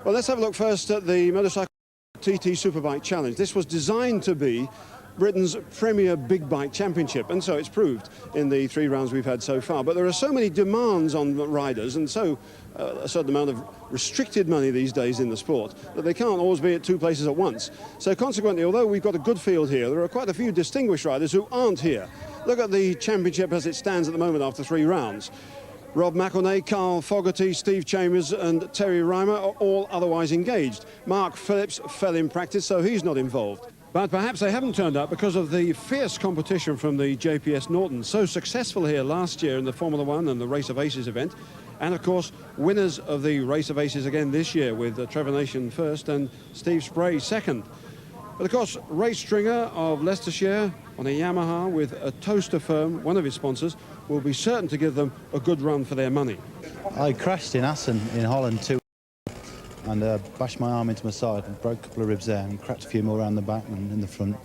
Well, let's have a look first at the Motorcycle TT Superbike Challenge. This was designed to be Britain's premier big bike championship, and so it's proved in the 3 rounds we've had so far. But there are so many demands on the riders, and so a certain amount of restricted money these days in the sport, that they can't always be at 2 places at once. So consequently, although we've got a good field here, there are quite a few distinguished riders who aren't here. Look at the championship as it stands at the moment after 3 rounds. Rob McElnay, Carl Fogarty, Steve Chambers and Terry Rymer are all otherwise engaged. Mark Phillips fell in practice, so he's not involved. But perhaps they haven't turned up because of the fierce competition from the JPS Norton, so successful here last year in the Formula One and the Race of Aces event. And of course, winners of the Race of Aces again this year with Trevor Nation first and Steve Spray second. But of course, Ray Stringer of Leicestershire on a Yamaha with a toaster firm, one of his sponsors, will be certain to give them a good run for their money. I crashed in Assen in Holland too, and bashed my arm into my side and broke a couple of ribs there and cracked a few more around the back and in the front.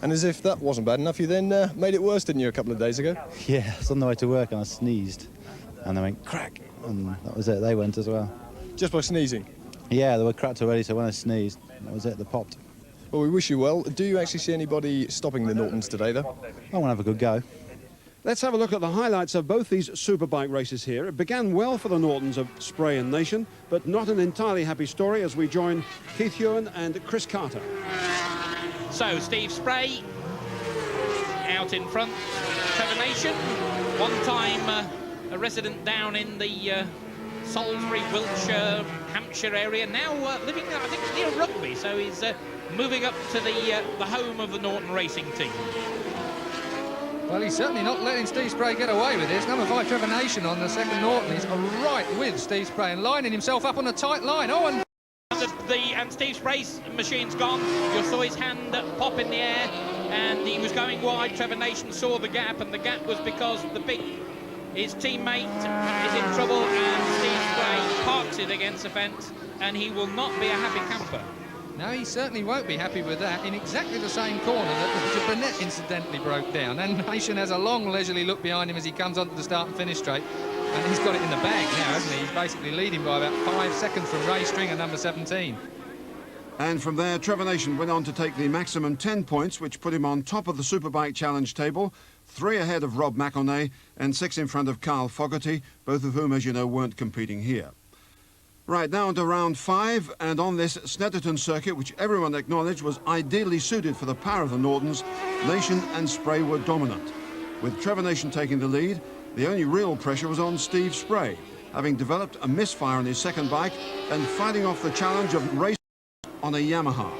And as if that wasn't bad enough, you then made it worse, didn't you, a couple of days ago? Yeah, I was on the way to work and I sneezed and they went crack, and that was it, they went as well. Just by sneezing? Yeah, they were cracked already, so when I sneezed, that was it, they popped. Well, we wish you well. Do you actually see anybody stopping the Nortons today, though? I want to have a good go. Let's have a look at the highlights of both these Superbike races here. It began well for the Nortons of Spray and Nation, but not an entirely happy story as we join Keith Ewan and Chris Carter. So, Steve Spray out in front, Trevor Nation, one time a resident down in the Salisbury, Wiltshire, Hampshire area, now living, I think, near Rugby, so he's moving up to the home of the Norton racing team. Well, he's certainly not letting Steve Spray get away with this. Number 5, Trevor Nation on the second Norton. He's right with Steve Spray and lining himself up on a tight line. Oh, and Steve Spray's machine's gone. You saw his hand pop in the air, and he was going wide. Trevor Nation saw the gap, and the gap was because his teammate is in trouble, and Steve Spray parks it against the fence, and he will not be a happy camper. No, he certainly won't be happy with that. In exactly the same corner that the Burnett incidentally broke down. And Nation has a long leisurely look behind him as he comes onto the start and finish straight. And he's got it in the bag now, hasn't he? He's basically leading by about 5 seconds from Ray Stringer, number 17. And from there, Trevor Nation went on to take the maximum 10 points, which put him on top of the Superbike Challenge table, 3 ahead of Rob McElnay and 6 in front of Carl Fogarty, both of whom, as you know, weren't competing here. Right, now into round 5, and on this Snetterton circuit, which everyone acknowledged was ideally suited for the power of the Nortons, Nation and Spray were dominant. With Trevor Nation taking the lead, the only real pressure was on Steve Spray, having developed a misfire on his second bike and fighting off the challenge of race on a Yamaha.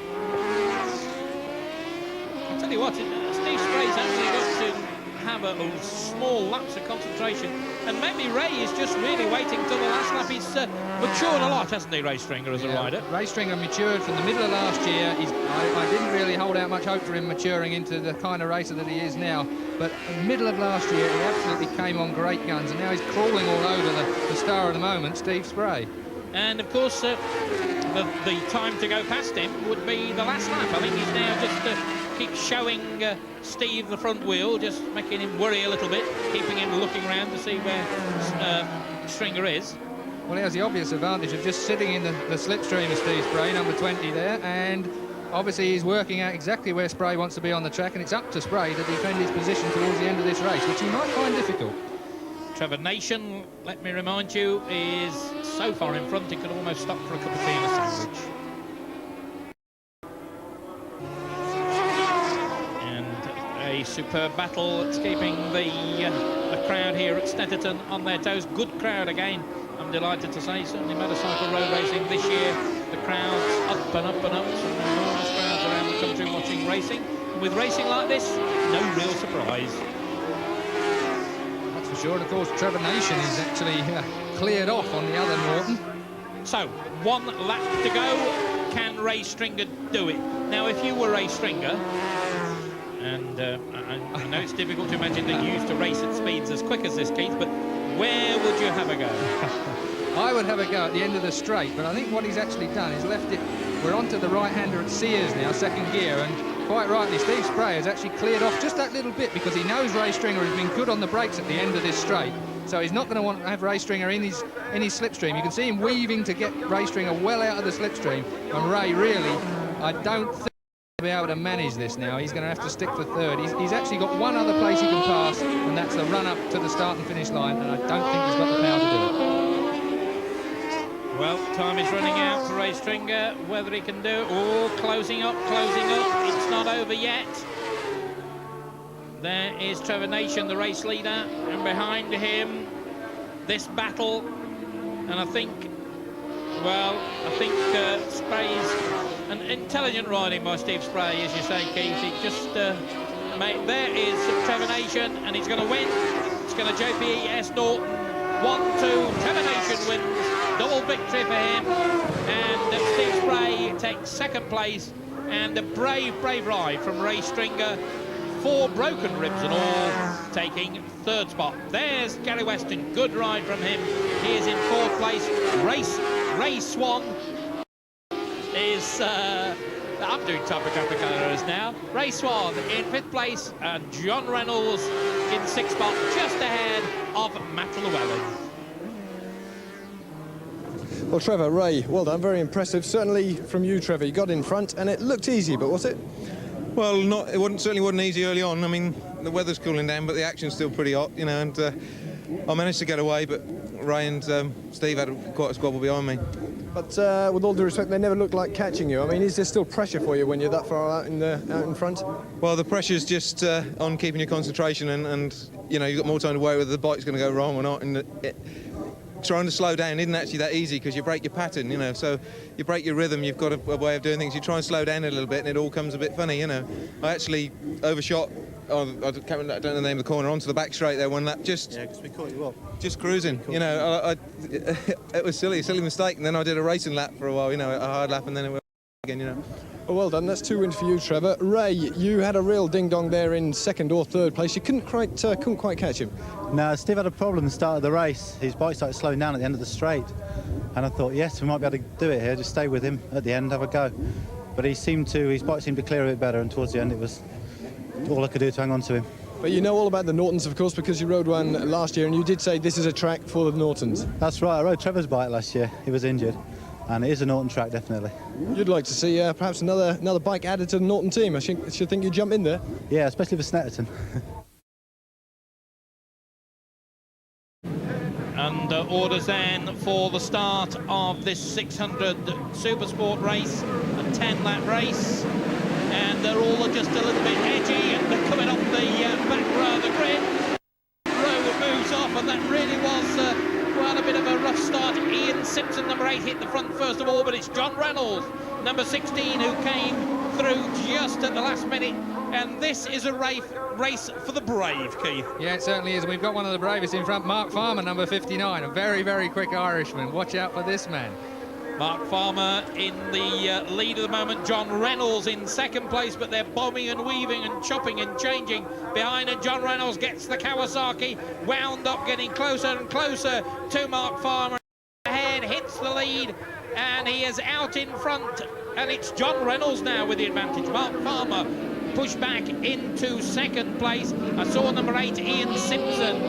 I'll tell you what, Steve Spray's actually got to have a small lapse of concentration, and maybe Ray is just really waiting till the last lap. He's matured a lot, hasn't he, Ray Stringer, as a rider? Ray Stringer matured from the middle of last year. I didn't really hold out much hope for him maturing into the kind of racer that he is now, but in the middle of last year he absolutely came on great guns, and now he's crawling all over the star of the moment, Steve Spray. And of course the time to go past him would be the last lap. I think he's now just keep showing Steve the front wheel, just making him worry a little bit, keeping him looking around to see where Stringer is. Well, he has the obvious advantage of just sitting in the slipstream of Steve Spray, number 20 there, and obviously he's working out exactly where Spray wants to be on the track, and it's up to Spray to defend his position towards the end of this race, which he might find difficult. Trevor Nation, let me remind you, is so far in front he could almost stop for a cup of tea and a sandwich. A superb battle. It's keeping the crowd here at Snetterton on their toes. Good crowd again, I'm delighted to say. Certainly motorcycle road racing this year, the crowds up and up and up. Some enormous crowds around the country watching racing. And with racing like this, no real surprise. That's for sure. And of course, Trevor Nation is actually cleared off on the other Norton. So, 1 lap to go. Can Ray Stringer do it? Now, if you were Ray Stringer, and I know it's difficult to imagine that you used to race at speeds as quick as this, Keith, but where would you have a go? I would have a go at the end of the straight, but I think what he's actually done is left it. We're onto the right-hander at Sears now, second gear, and quite rightly, Steve Spray has actually cleared off just that little bit because he knows Ray Stringer has been good on the brakes at the end of this straight. so he's not going to want to have Ray Stringer in his slipstream. You can see him weaving to get Ray Stringer well out of the slipstream, and Ray really, I don't think he'll be able to manage this now. He's going to have to stick for third. He's actually got one other place he can pass, and that's the run up to the start and finish line, and I don't think he's got the power to do it. Well, time is running out for Ray Stringer. Whether he can do it. Oh, closing up. It's not over yet. There is Trevor Nation, the race leader, and behind him, this battle. And I think Spray's an intelligent riding by Steve Spray, as you say, Keith. He just, there is Trevor Nation, and he's going to win. It's going to JPS Norton. 1-2, Trevor Nation wins. Double victory for him, and Steve Spray takes second place, and a brave ride from Ray Stringer. 4 broken ribs and all, taking third spot. There's Gary Weston, good ride from him. He is in 4th place. Ray Swan is, I'm doing topographic errors now. Ray Swan in 5th place, and John Reynolds in 6th spot, just ahead of Matt Llewellyn. Well, Trevor, Ray, well done, very impressive. Certainly from you, Trevor, you got in front, and it looked easy, but was it? Well, certainly wasn't easy early on. I mean, the weather's cooling down, but the action's still pretty hot, you know, and I managed to get away, but Ray and Steve had quite a squabble behind me. But with all due respect, they never looked like catching you. I mean, is there still pressure for you when you're that far out in front? Well, the pressure's just on keeping your concentration, and you know, you've got more time to worry whether the bike's going to go wrong or not. And trying to slow down isn't actually that easy, because you break your pattern, you know, so you break your rhythm. You've got a way of doing things. You try and slow down a little bit and it all comes a bit funny, you know. I actually overshot, I don't know the name of the corner, onto the back straight there one lap, just because we caught you up. Just cruising, you know. It was silly mistake, and then I did a racing lap for a while, you know, a hard lap, and then it went again, you know. Well done, that's 2 wins for you, Trevor. Ray, you had a real ding-dong there in 2nd or 3rd place. You couldn't quite catch him. No, Steve had a problem at the start of the race. His bike started slowing down at the end of the straight. And I thought, yes, we might be able to do it here, just stay with him at the end, have a go. But his bike seemed to clear a bit better, and towards the end it was all I could do to hang on to him. But you know all about the Nortons, of course, because you rode one last year, and you did say this is a track for the Nortons. That's right, I rode Trevor's bike last year. He was injured. And it is a Norton track, definitely. You'd like to see perhaps another bike added to the Norton team. I should think you'd jump in there. Yeah, especially for Snetterton. And orders then for the start of this 600 Supersport race, a 10-lap race. And they're all just a little bit edgy, and they're coming off the back row of the grid. Row moves off, and that really was quite a bit of a rough start. Ian Simpson, number 8, hit the front first of all, but it's John Reynolds, number 16, who came through just at the last minute. And this is a race for the brave, Keith. Yeah, it certainly is. And we've got one of the bravest in front, Mark Farmer, number 59, a very, very quick Irishman. Watch out for this man. Mark Farmer in the lead at the moment. John Reynolds in 2nd place, but they're bombing and weaving and chopping and changing behind, and John Reynolds gets the Kawasaki, wound up, getting closer and closer to Mark Farmer. Ahead, hits the lead, and he is out in front, and it's John Reynolds now with the advantage. Mark Farmer pushed back into 2nd place. I saw number 8, Ian Simpson,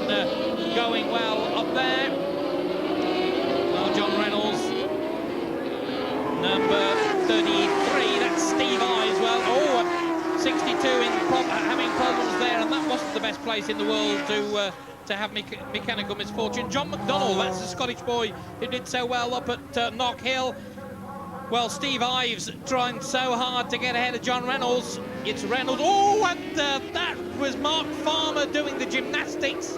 going well up there. Well, John Reynolds, number 33, that's Steve Ives. Well, 62 having problems there, and that wasn't the best place in the world to have mechanical misfortune. John McDonnell, that's the Scottish boy who did so well up at Knock Hill. Well, Steve Ives trying so hard to get ahead of John Reynolds. It's Reynolds. Oh, and that was Mark Farmer doing the gymnastics.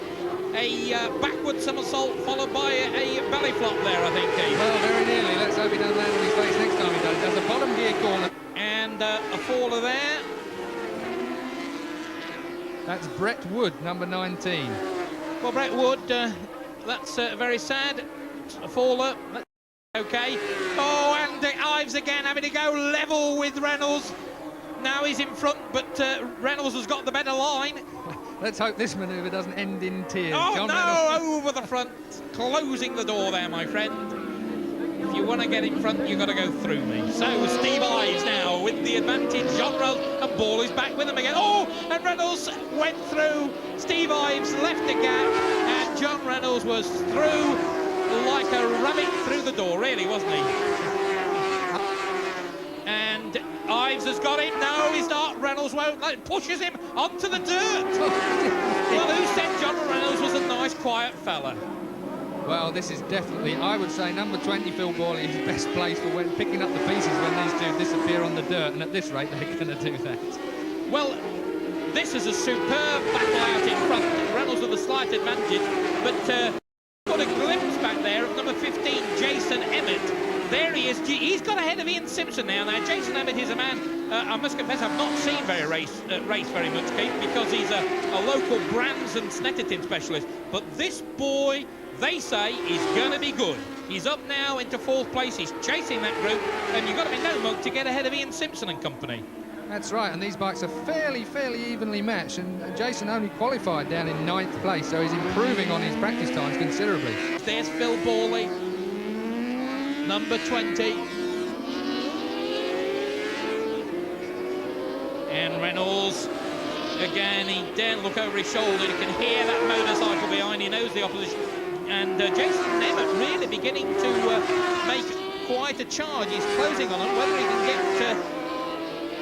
A backward somersault followed by a belly flop there, I think, Keith. Well, very nearly. Let's hope he doesn't land on his face next time he does. There's a bottom gear corner. And a faller there. That's Brett Wood, number 19. Well, Brett Wood, that's very sad. A faller. That's okay. Oh, and Ives again having to go level with Reynolds. Now he's in front, but Reynolds has got the better line. Let's hope this manoeuvre doesn't end in tears. Oh, John no, Reynolds. over the front. Closing the door there, my friend. If you want to get in front, you've got to go through me. So Steve Ives now with the advantage. John Reynolds, and Borley's back with him again. Oh, and Reynolds went through. Steve Ives left a gap, and John Reynolds Reynolds was through like a rabbit through the door, really, wasn't he? And Ives has got it. No, he's not. Reynolds won't. Pushes him onto the dirt. Well, who said John Reynolds was a nice, quiet fella? Well, this is definitely, I would say, number 20, Phil Borley, is best placed for when picking up the pieces when these two disappear on the dirt, and at this rate, they're going to do that. Well, this is a superb battle out in front. Reynolds with a slight advantage, but got a glimpse back there of number 15, Jason Emmet. There he is. He's got ahead of Ian Simpson now. Now, Jason Emmet is a man, I must confess, I've not seen race very much, Keith, because he's a local Brands and Snetterton specialist. But this boy, they say, is going to be good. He's up now into 4th place. He's chasing that group, and you've got to be no mug to get ahead of Ian Simpson and company. That's right, and these bikes are fairly evenly matched, and Jason only qualified down in 9th place, so he's improving on his practice times considerably. There's Phil Borley, number 20. And Reynolds, again, he daren't look over his shoulder. You can hear that motorcycle behind. He knows the opposition. And Jason Emmet really beginning to make quite a charge. He's closing on him. Whether he can get...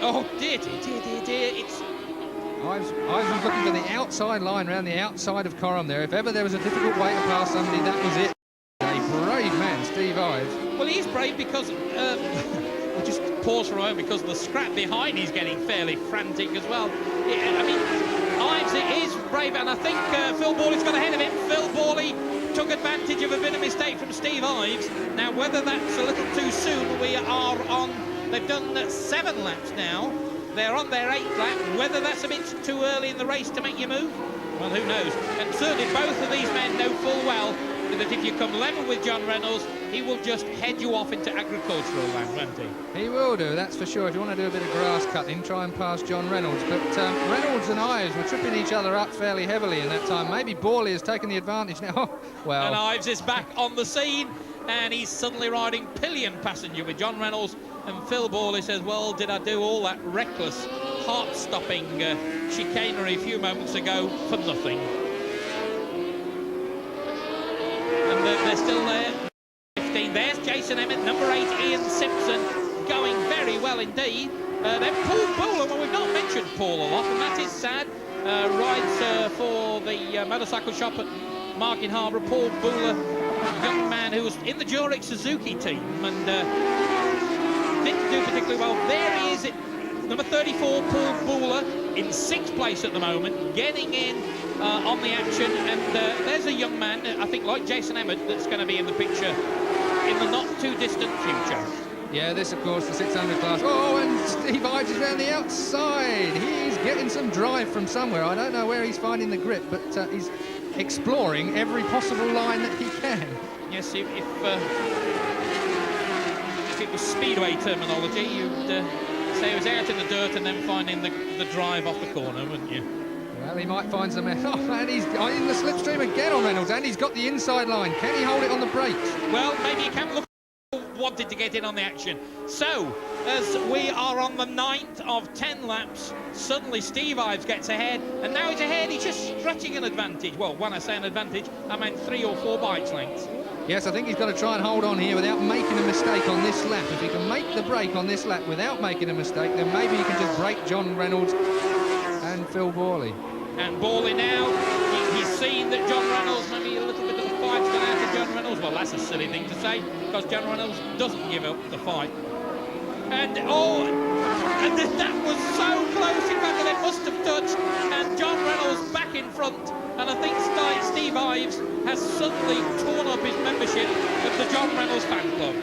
oh, dear. It's... Ives was looking for the outside line around the outside of Coram there. If ever there was a difficult way to pass somebody, that was it. A brave man, Steve Ives. Well, he's brave because... we'll just pause for a moment because the scrap behind he's getting fairly frantic as well. Yeah, I mean, Ives is brave, and I think Phil Borley's got ahead of him. Phil Borley took advantage of a bit of mistake from Steve Ives. Now, whether that's a little too soon, we are on... They've done 7 laps now. They're on their 8th lap. Whether that's a bit too early in the race to make you move, well, who knows? And certainly both of these men know full well that if you come level with John Reynolds, he will just head you off into agricultural land, won't he? He will do, that's for sure. If you want to do a bit of grass cutting, try and pass John Reynolds. But Reynolds and Ives were tripping each other up fairly heavily in that time. Maybe Borley has taken the advantage now. Well, and Ives is back on the scene, and he's suddenly riding pillion passenger with John Reynolds. And Phil Borley says, well, did I do all that reckless, heart-stopping chicanery a few moments ago for nothing? And they're still there. 15. There's Jason Emmet, number 8, Ian Simpson, going very well indeed. Then Paul Booler, well, we've not mentioned Paul a lot, and that is sad. Rides for the motorcycle shop at Market Harbour. Paul Booler, a young man who was in the Jurek Suzuki team and didn't do particularly well. There he is, number 34, Paul Booler, in 6th place at the moment, getting in on the action. And there's a young man, I think, like Jason Emmet, that's going to be in the picture in the not-too-distant future. Yeah, this, of course, the 600 class. Oh, and Steve Ives is round the outside. He's getting some drive from somewhere. I don't know where he's finding the grip, but he's exploring every possible line that he can. Yes, if it was speedway terminology, you'd say he was out in the dirt and then finding the drive off the corner, wouldn't you? Well, he might find some... Oh, and he's in the slipstream again on Reynolds, and he's got the inside line. Can he hold it on the brakes? Well, maybe he can. Look, wanted to get in on the action. So, as we are on the 9th of 10 laps, suddenly Steve Ives gets ahead, and now he's ahead. He's just stretching an advantage. Well, when I say an advantage, I meant 3 or 4 bikes lengths. Yes, I think he's got to try and hold on here without making a mistake on this lap. If he can make the break on this lap without making a mistake, then maybe he can just break John Reynolds and Phil Borley. And Borley now, he's seen that John Reynolds, maybe a little bit of the fight's gone out of John Reynolds. Well, that's a silly thing to say, because John Reynolds doesn't give up the fight. And, oh, and that was so close, in fact, that it must have touched. And John Reynolds back in front. And I think Steve Ives has suddenly torn up his membership of the John Reynolds fan club.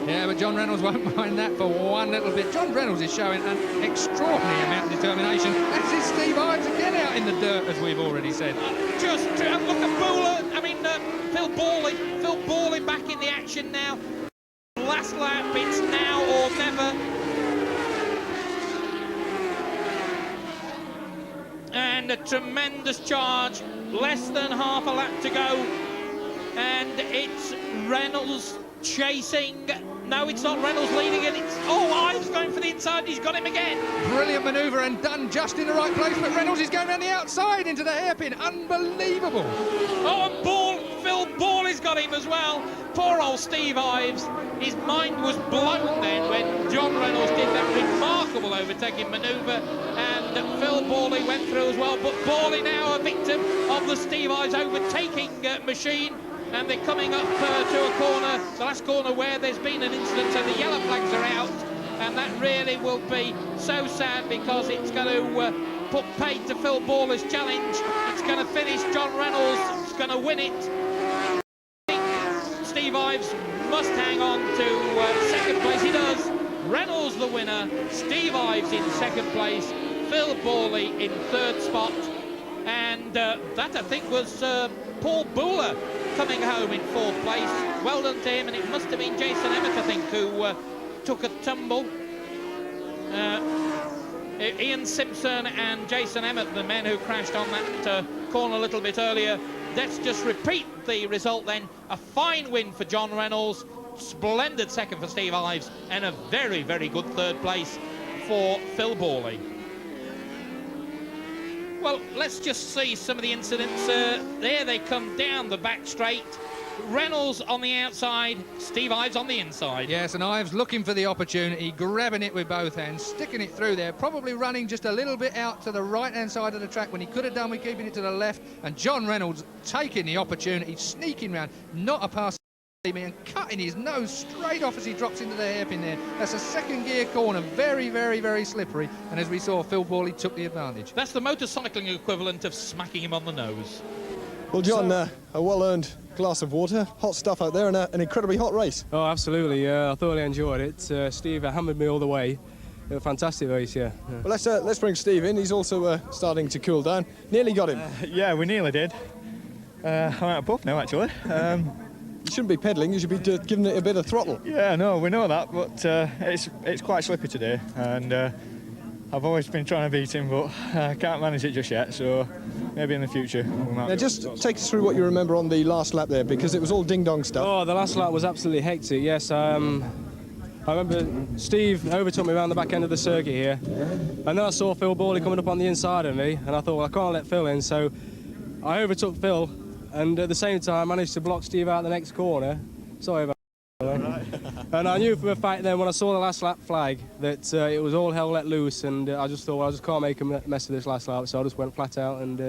Yeah, but John Reynolds won't mind that for one little bit. John Reynolds is showing an extraordinary amount of determination, as is Steve Ives again out in the dirt, as we've already said. Just look at Booler, Phil Borley back in the action now. Last lap, it's now or never. And a tremendous charge, less than half a lap to go, and it's Reynolds chasing. No, it's not Reynolds leading it. It's Ives going for the inside. He's got him again. Brilliant manoeuvre and done just in the right place, but Reynolds is going around the outside into the hairpin. Unbelievable. Oh, and Phil Borley's got him as well. Poor old Steve Ives. His mind was blown then when John Reynolds did that remarkable overtaking manoeuvre, and Phil Borley went through as well. But Borley now a victim of the Steve Ives overtaking machine, and they're coming up to a corner, the last corner where there's been an incident, so the yellow flags are out, and that really will be so sad because it's going to put paid to Phil Borley's challenge. It's going to finish John Reynolds. It's going to win it. Steve Ives must hang on to second place. He does. Reynolds the winner. Steve Ives in second place. Phil Borley in third spot. And that, I think, was Paul Booler coming home in fourth place. Well done to him. And it must have been Jason Emmet, I think, who took a tumble. Ian Simpson and Jason Emmet, the men who crashed on that corner a little bit earlier. Let's just repeat the result then. A fine win for John Reynolds, splendid second for Steve Ives, and a very, very good third place for Phil Borley. Well, let's just see some of the incidents. There they come down the back straight. Reynolds on the outside, Steve Ives on the inside. Yes, and Ives looking for the opportunity, grabbing it with both hands, sticking it through there, probably running just a little bit out to the right-hand side of the track when he could have done with keeping it to the left, and John Reynolds taking the opportunity, sneaking round, not a pass, and cutting his nose straight off as he drops into the hairpin there. That's a second gear corner, very, very, very slippery, and as we saw, Phil Borley took the advantage. That's the motorcycling equivalent of smacking him on the nose. Well, John, a well-earned glass of water, hot stuff out there, and an incredibly hot race. Oh, absolutely. I thoroughly enjoyed it. Steve hammered me all the way. It was a fantastic race, yeah. Well, let's bring Steve in. He's also starting to cool down. Nearly got him. Yeah, we nearly did. I'm out of puff now, actually. You shouldn't be pedalling. You should be giving it a bit of throttle. Yeah, no, we know that, but it's quite slippy today, and I've always been trying to beat him, but I can't manage it just yet, so maybe in the future we might. Now, just take us through what you remember on the last lap there, because it was all ding-dong stuff. Oh, the last lap was absolutely hectic, yes. I remember Steve overtook me around the back end of the circuit here, and then I saw Phil Borley coming up on the inside of me, and I thought, well, I can't let Phil in, so I overtook Phil, and at the same time managed to block Steve out the next corner. Sorry about that. And I knew for a fact then when I saw the last lap flag that it was all hell let loose, and I just thought, well, I just can't make a mess of this last lap, so I just went flat out, and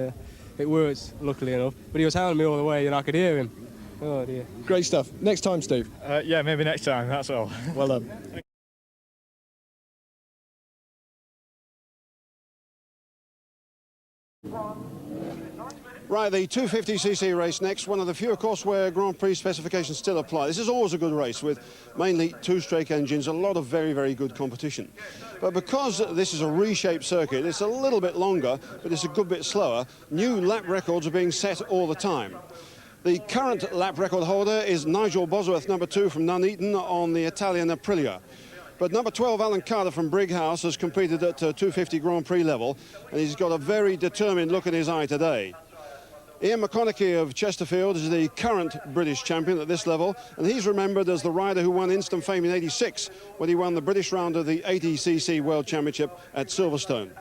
it worked, luckily enough. But he was hounding me all the way, and I could hear him. Oh dear. Great stuff. Next time, Steve. Yeah, maybe next time, that's all. Well done. Right, the 250cc race next, one of the few, of course, where Grand Prix specifications still apply. This is always a good race with mainly two-stroke engines, a lot of very, very good competition. But because this is a reshaped circuit, it's a little bit longer, but it's a good bit slower. New lap records are being set all the time. The current lap record holder is Nigel Bosworth, number 2 from Nuneaton on the Italian Aprilia. But number 12, Alan Carter from Brighouse, has competed at 250 Grand Prix level, and he's got a very determined look in his eye today. Ian McConnachie of Chesterfield is the current British champion at this level, and he's remembered as the rider who won instant fame in '86 when he won the British round of the 80cc World Championship at Silverstone.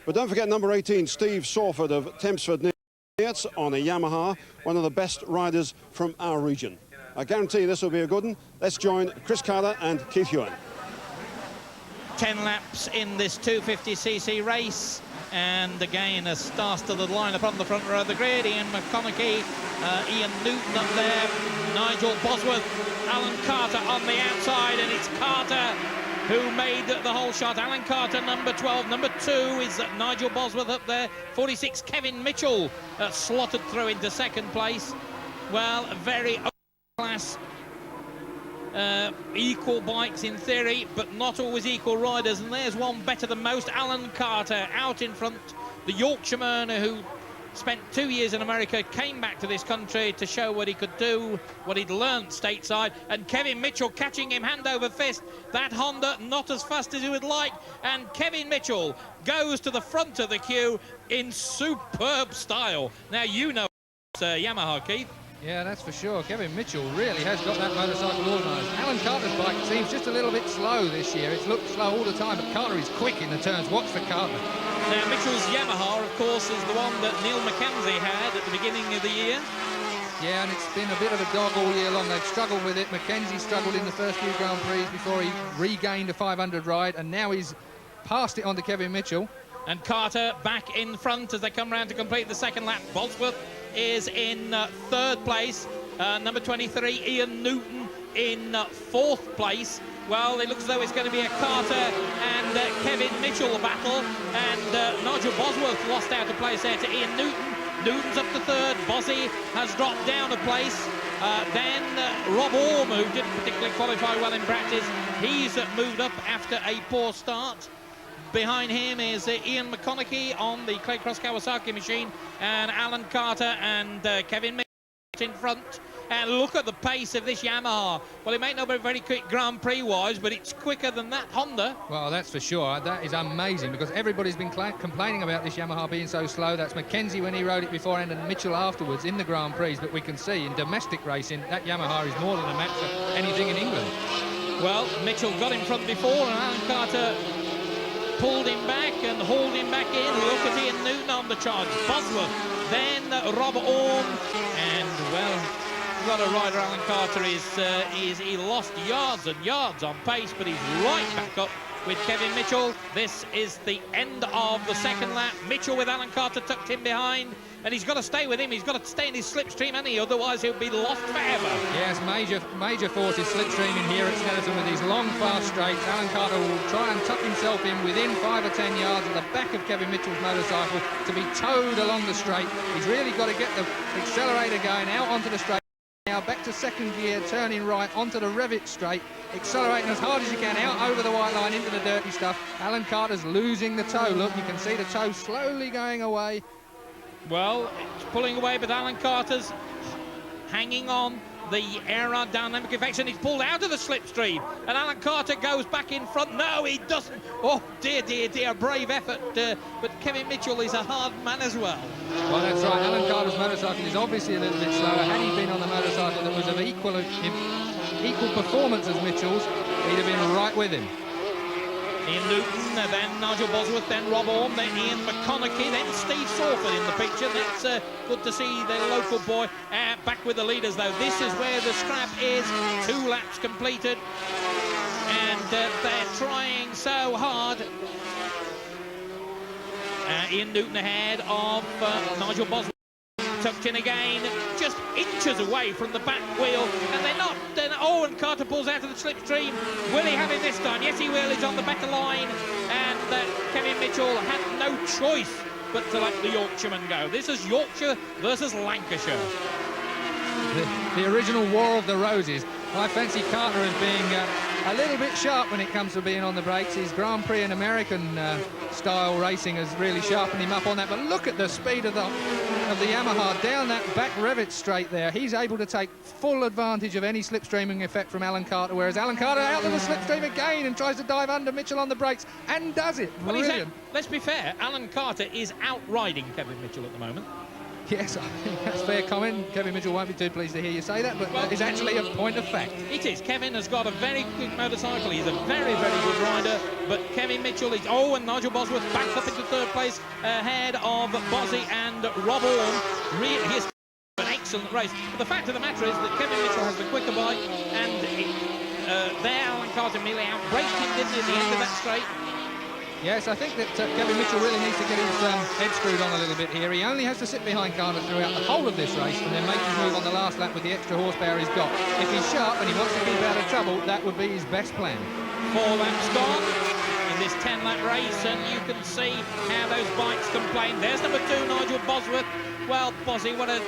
But don't forget number 18, Steve Sawford of Tempsford near Yates on a Yamaha, one of the best riders from our region. I guarantee this will be a good one. Let's join Chris Carter and Keith Ewan. 10 laps in this 250cc race, and again a star-studded lineup on the front row of the grid. Ian McConnachie, Ian Newton up there, Nigel Bosworth, Alan Carter on the outside, and it's Carter who made the whole shot. Alan Carter, number 12. Number 2 is Nigel Bosworth up there. 46, Kevin Mitchell slotted through into second place. Well, very class. Equal bikes in theory, but not always equal riders, and there's one better than most. Alan Carter out in front, the Yorkshireman who spent 2 years in America, came back to this country to show what he could do, what he'd learnt stateside, and Kevin Mitchell catching him hand over fist. That Honda not as fast as he would like, and Kevin Mitchell goes to the front of the queue in superb style. Now you know Yamaha, Keith. Yeah, that's for sure. Kevin Mitchell really has got that motorcycle organised. Alan Carter's bike seems just a little bit slow this year. It's looked slow all the time, but Carter is quick in the turns. Watch for Carter. Now, Mitchell's Yamaha, of course, is the one that Neil Mackenzie had at the beginning of the year. Yeah, and it's been a bit of a dog all year long. They've struggled with it. Mackenzie struggled in the first few Grand Prix before he regained a 500 ride, and now he's passed it on to Kevin Mitchell. And Carter back in front as they come round to complete the second lap. Bosworth is in third place. Number 23, Ian Newton, in fourth place. Well, it looks as though it's going to be a Carter and Kevin Mitchell battle. And Nigel Bosworth lost out a place there to Ian Newton. Newton's up to third. Bozzy has dropped down a place. Then Rob Orme, who didn't particularly qualify well in practice, he's moved up after a poor start. Behind him is Ian McConnachie on the Claycross Kawasaki machine, and Alan Carter and Kevin Mitchell in front. And look at the pace of this Yamaha. Well, it may not be very quick Grand Prix-wise, but it's quicker than that Honda. Well, that's for sure. That is amazing, because everybody's been complaining about this Yamaha being so slow. That's Mackenzie when he rode it beforehand, and Mitchell afterwards in the Grand Prix. But we can see in domestic racing, that Yamaha is more than a match for anything in England. Well, Mitchell got in front before, and Alan Carter pulled him back and hauled him back in. Look at Ian Newton on the charge. Bosworth, then Robert Orme, and, well, what a rider Alan Carter is he lost yards and yards on pace, but he's right back up with Kevin Mitchell. This is the end of the second lap. Mitchell with Alan Carter tucked in behind, and he's got to stay with him. He's got to stay in his slipstream, hasn't he? Otherwise he'll be lost forever. Yes, major forces slipstreaming here at Snetterton with these long, fast straights. Alan Carter will try and tuck himself in within 5 or 10 yards at the back of Kevin Mitchell's motorcycle to be towed along the straight. He's really got to get the accelerator going out onto the straight. Now back to second gear, turning right onto the Revit straight, accelerating as hard as you can out over the white line into the dirty stuff. Alan Carter's losing the toe. Look, you can see the toe slowly going away. Well, it's pulling away, but Alan Carter's hanging on. The aerodynamic effects, and he's pulled out of the slipstream, and Alan Carter goes back in front. No, he doesn't. Oh dear, dear, dear, brave effort, but Kevin Mitchell is a hard man as well. Well, that's right. Alan Carter's motorcycle is obviously a little bit slower. Had he been on the motorcycle that was of equal performance as Mitchell's, he'd have been right with him. Ian Newton, then Nigel Bosworth, then Rob Orme, then Ian McConnachie, then Steve Sawford in the picture. That's good to see the local boy back with the leaders, though. This is where the scrap is. 2 laps completed, and they're trying so hard. Ian Newton ahead of Nigel Bosworth. Tucked in again, just inches away from the back wheel, and they're not. Oh, and Carter pulls out of the slipstream. Will he have him this time? Yes, he will. He's on the better line, and Kevin Mitchell had no choice but to let the Yorkshireman go. This is Yorkshire versus Lancashire. The original War of the Roses. I fancy Carter as being a little bit sharp when it comes to being on the brakes. His Grand Prix and American style racing has really sharpened him up on that. But look at the speed of the Yamaha down that back Revit straight there. He's able to take full advantage of any slipstreaming effect from Alan Carter, whereas Alan Carter out of the slipstream again and tries to dive under Mitchell on the brakes and does it. Brilliant. Well, let's be fair, Alan Carter is outriding Kevin Mitchell at the moment. Yes, I think that's a fair comment. Kevin Mitchell won't be too pleased to hear you say that, but that is actually a point of fact. It is. Kevin has got a very quick motorcycle. He's a very, very good rider, but Kevin Mitchell is... Oh, and Nigel Bosworth back up into third place ahead of Bozzy and Rob Orme. Really, he's an excellent race. But the fact of the matter is that Kevin Mitchell has the quicker bike, and there Alan Carter merely outbraked him, didn't he, at the end of that straight? Yes, I think that Kevin Mitchell really needs to get his head screwed on a little bit here. He only has to sit behind Carter throughout the whole of this race and then make his move on the last lap with the extra horsepower he's got. If he's sharp and he wants to keep out of trouble, that would be his best plan. 4 laps gone in this 10-lap race, and you can see how those bikes can play. There's number 2, Nigel Bosworth. Well, Bozzy, what a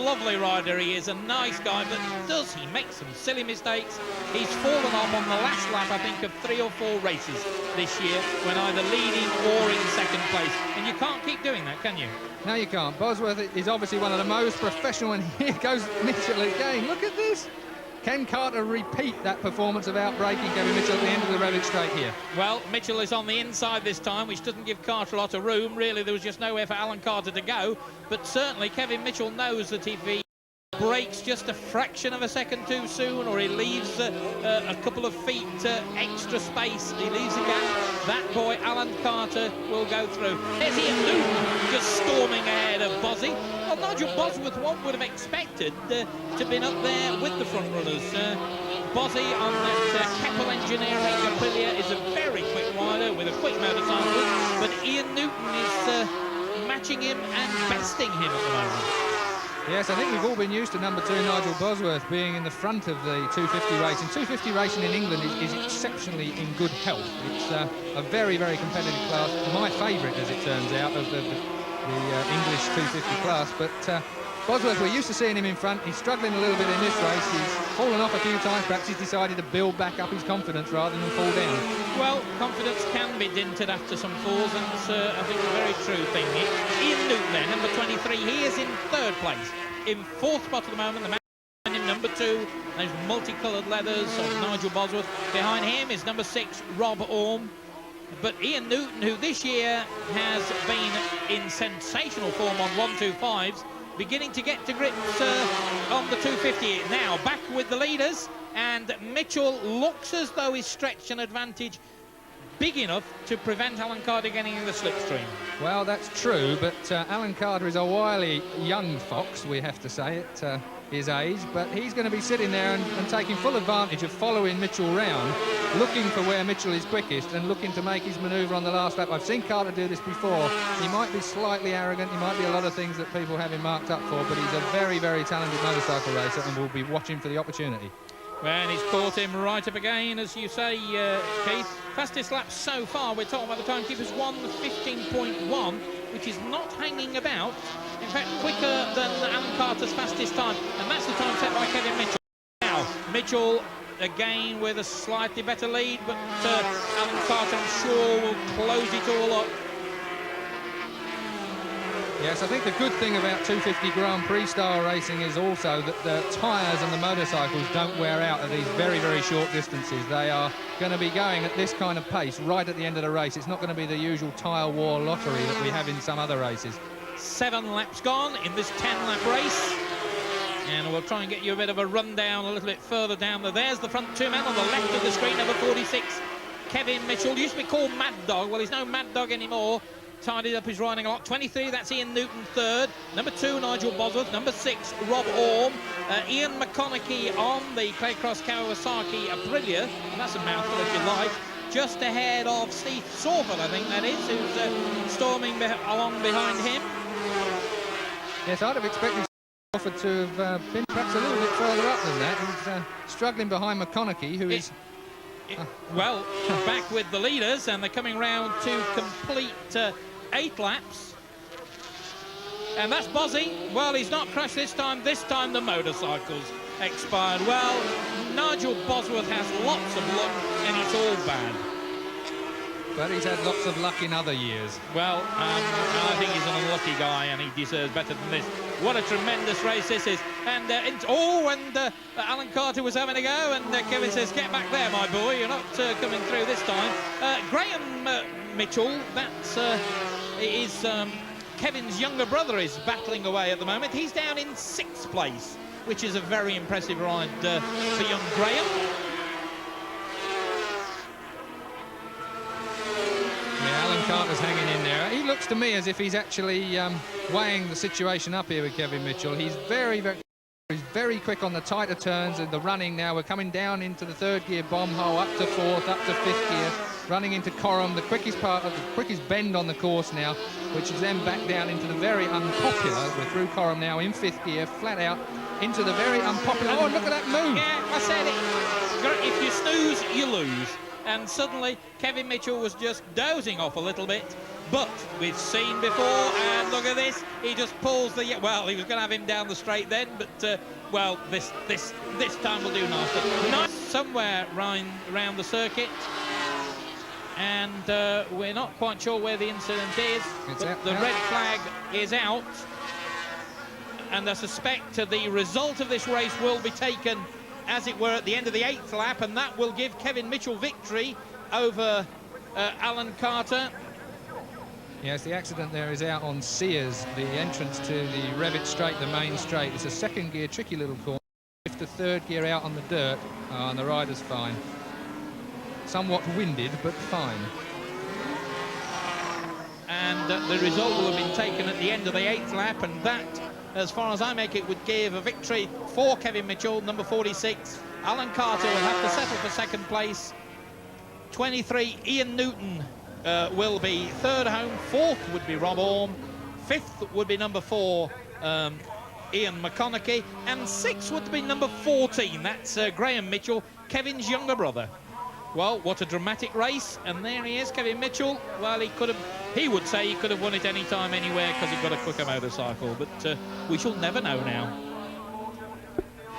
lovely rider he is, a nice guy, but does he make some silly mistakes? He's fallen off on the last lap, I think, of 3 or 4 races this year when either leading or in second place, and you can't keep doing that, can you? No, you can't. Bosworth is obviously one of the most professional, and here goes Mitchell again. Look at this. Can Carter repeat that performance of outbraking Kevin Mitchell at the end of the Revit straight here? Well, Mitchell is on the inside this time, which doesn't give Carter a lot of room. Really, there was just nowhere for Alan Carter to go. But certainly, Kevin Mitchell knows that if he brakes just a fraction of a second too soon, or he leaves a couple of feet extra space, he leaves a gap, that boy, Alan Carter, will go through. There's Ian Newton just storming ahead of Bozzy. Well, Nigel Bosworth, one would have expected to have been up there with the front runners. Bozzy on that Keppel Engineering Aprilia is a very quick rider with a quick motorcycle, but Ian Newton is matching him and besting him at the moment. Yes, I think we've all been used to number 2 Nigel Bosworth being in the front of the 250 racing. 250 racing in England is exceptionally in good health. It's a very, very competitive class. My favourite, as it turns out, of the English 250 class. But Bosworth, we're used to seeing him in front. He's struggling a little bit in this race. He's fallen off a few times. Perhaps he's decided to build back up his confidence rather than fall down. Well, confidence can be dinted after some falls, and it's, I think, a very true thing. Ian Newton there, number 23, he is in 3rd place. In 4th spot at the moment, the man in number 2, those multicoloured leathers of Nigel Bosworth. Behind him is number 6, Rob Orme. But Ian Newton, who this year has been in sensational form on 125s, beginning to get to grips on the 250 now, back with the leaders, and Mitchell looks as though he's stretched an advantage big enough to prevent Alan Carter getting in the slipstream. Well, that's true, but Alan Carter is a wily young fox, we have to say, at his age, but he's going to be sitting there and taking full advantage of following Mitchell round, looking for where Mitchell is quickest and looking to make his manoeuvre on the last lap. I've seen Carter do this before. He might be slightly arrogant, he might be a lot of things that people have him marked up for, but he's a very, very talented motorcycle racer, and we'll be watching for the opportunity. Well, and he's caught him right up again, as you say, Keith. Fastest lap so far, we're talking about the timekeepers, 1:15.1, which is not hanging about. In fact, quicker than Alan Carter's fastest time, and that's the time set by Kevin Mitchell. Now, Mitchell again with a slightly better lead, but Alan Carter, I'm sure, will close it all up. Yes, I think the good thing about 250 Grand Prix style racing is also that the tyres and the motorcycles don't wear out at these very, very short distances. They are going to be going at this kind of pace right at the end of the race. It's not going to be the usual tyre war lottery that we have in some other races. 7 laps gone in this 10-lap race. And we'll try and get you a bit of a rundown a little bit further down there. There's the front 2 men on the left of the screen, number 46, Kevin Mitchell. Used to be called Mad Dog. Well, he's no Mad Dog anymore. Tidied up his riding a lot. 23, that's Ian Newton, 3rd. Number 2, Nigel Bosworth. Number 6, Rob Orme. Ian McConnachie on the Claycross Kawasaki Aprilia. And that's a mouthful if you like. Just ahead of Steve Sawford, I think that is, who's storming along behind him. Yes, I'd have expected Sawford to have been perhaps a little bit further up than that. He's struggling behind McConnachie, who is... Well, back with the leaders, and they're coming round to complete 8 laps. And that's Bozzy. Well, he's not crashed this time. This time the motorcycle's expired. Well, Nigel Bosworth has lots of luck, and it's all bad. But he's had lots of luck in other years. Well, I think he's an unlucky guy, and he deserves better than this. What a tremendous race this is. And Alan Carter was having a go, and Kevin says, get back there, my boy. You're not coming through this time. Graham Mitchell, that's Kevin's younger brother, is battling away at the moment. He's down in 6th place, which is a very impressive ride for young Graham. Alan Carter's hanging in there. He looks to me as if he's actually weighing the situation up here with Kevin Mitchell. He's very quick on the tighter turns and the running now. We're coming down into the 3rd gear bomb hole, up to 4th, up to 5th gear, running into Coram, the quickest part of the quickest bend on the course now, which is then back down into the very unpopular. We're through Coram now in 5th gear, flat out into the very unpopular. Oh, look at that move! Yeah, I said it. If you snooze, you lose. And suddenly Kevin Mitchell was just dozing off a little bit, but we've seen before, and look at this, he just pulls the, well, he was going to have him down the straight then, but well, this time will do nicely. Nice somewhere around the circuit, and we're not quite sure where the incident is, but the red flag is out, and I suspect the result of this race will be taken, as it were, at the end of the 8th lap, and that will give Kevin Mitchell victory over Alan Carter. Yes, the accident there is out on Sears, the entrance to the Revit straight, the main straight. It's a 2nd gear, tricky little corner. If the 3rd gear out on the dirt, and the rider's fine. Somewhat winded, but fine. And the result will have been taken at the end of the 8th lap, and that as far as I make it, would give a victory for Kevin Mitchell, number 46. Alan Carter will have to settle for second place. 23, Ian Newton will be third home. Fourth would be Rob Orme. Fifth would be number 4, Ian McConnachie. And sixth would be number 14. That's Graham Mitchell, Kevin's younger brother. Well, what a dramatic race. And there he is, Kevin Mitchell. Well, he would say he could have won it any time, anywhere, because he got a quicker motorcycle. But we shall never know now.